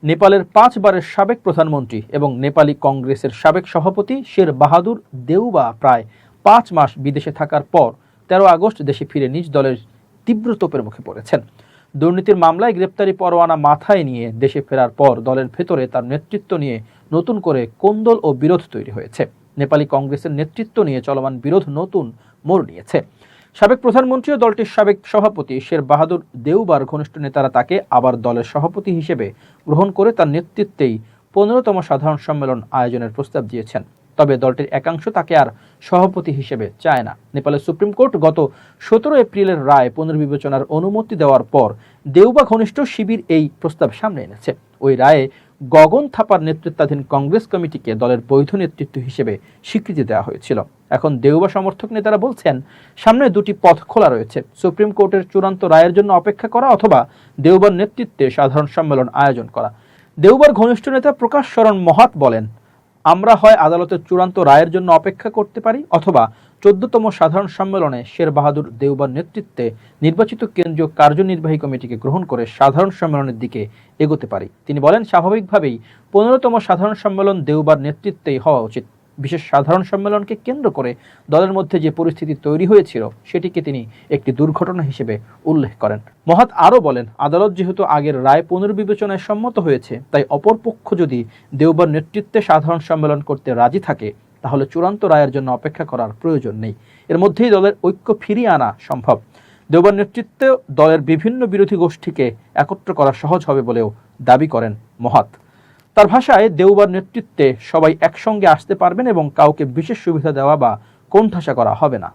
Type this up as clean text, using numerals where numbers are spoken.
নেপালের 5 বারের সাবেক প্রধানমন্ত্রী এবং নেপালি কংগ্রেসের সাবেক সভাপতি শের বাহাদুর দেউবা প্রায় 5 মাস বিদেশে থাকার পর 13 আগস্ট দেশে ফিরে নিজ দলের তীব্র তোপের মুখে পড়েছেন। দুর্নীতির মামলায় গ্রেপ্তারি পরোয়ানা মাথায় নিয়ে দেশে ফেরার পর দলের ভেতরে তার নেতৃত্ব নিয়ে নতুন করে কোন্দল ও বিরোধ তৈরি হয়েছে। নেপালি কংগ্রেসের নেতৃত্ব নিয়ে চলমান বিরোধ নতুন মোড় নিয়েছে। সাবেক প্রধানমন্ত্রী ও দলটির সাবেক সভাপতি শের বাহাদুর দেউবার ঘনিষ্ঠ নেতারা তাকে আবার দলের সভাপতি হিসেবে গ্রহণ করে তার নেতৃত্বেই 15তম সাধারণ সম্মেলন আয়োজনের প্রস্তাব দিয়েছেন। তবে দলটির একাংশ তাকে আর সভাপতি হিসেবে চায় না। নেপালের সুপ্রিম কোর্ট গত 17 এপ্রিলের রায় পুনর্বিবেচনার অনুমতি দেওয়ার পর দেউবা ঘনিষ্ঠ শিবির এই প্রস্তাব সামনে এনেছে। ওই রায়ে গগন থাপার নেতৃত্বাধীন কংগ্রেস কমিটিকে দলের বৈধ নেতৃত্ব হিসেবে স্বীকৃতি দেওয়া হয়েছিল। এখন দেউবা সমর্থক নেতারা বলছেন, সামনে দুটি পথ খোলা রয়েছে, সুপ্রিম কোর্টের চূড়ান্ত রায়ের জন্য অপেক্ষা করা অথবা দেউবার নেতৃত্বে সাধারণ সম্মেলন আয়োজন করা। দেউবার ঘনিষ্ঠ নেতা প্রকাশ শরণ মহাত বলেন, আমরা হয় আদালতের চূড়ান্ত রায়ের জন্য অপেক্ষা করতে পারি অথবা 14তম সাধারণ সম্মেলনে শের বাহাদুর দেউবার নেতৃত্বে নির্বাচিত কেন্দ্রীয় কার্যনির্বাহী কমিটিকে গ্রহণ করে সাধারণ সম্মেলনের দিকে এগোতে পারি। তিনি বলেন, স্বাভাবিকভাবেই 15তম সাধারণ সম্মেলন দেউবার নেতৃত্বেই হওয়া উচিত। বিশেষ সাধারণ সম্মেলনকে কেন্দ্র করে দলের মধ্যে যে পরিস্থিতি তৈরি হয়েছিল সেটিকে তিনি একটি দুর্ঘটনা হিসেবে উল্লেখ করেন। মহাত আরও বলেন, আদালত যেহেতু আগের রায় পুনর্বিবেচনায় সম্মত হয়েছে, তাই অপরপক্ষ যদি দেউবার নেতৃত্বে সাধারণ সম্মেলন করতে রাজি থাকে তাহলে চূড়ান্ত রায়ের জন্য অপেক্ষা করার প্রয়োজন নেই। এর মধ্যেই দলের ঐক্য ফিরিয়ে আনা সম্ভব। দেউবার নেতৃত্বে দলের বিভিন্ন বিরোধী গোষ্ঠীকে একত্র করা সহজ হবে বলেও দাবি করেন মহাত। তার ভাষায়, দেউবার নেতৃত্বে সবাই একসঙ্গে আসতে পারবেন এবং কাউকে বিশেষ সুবিধা দেওয়া বা কোণঠাসা করা হবে না।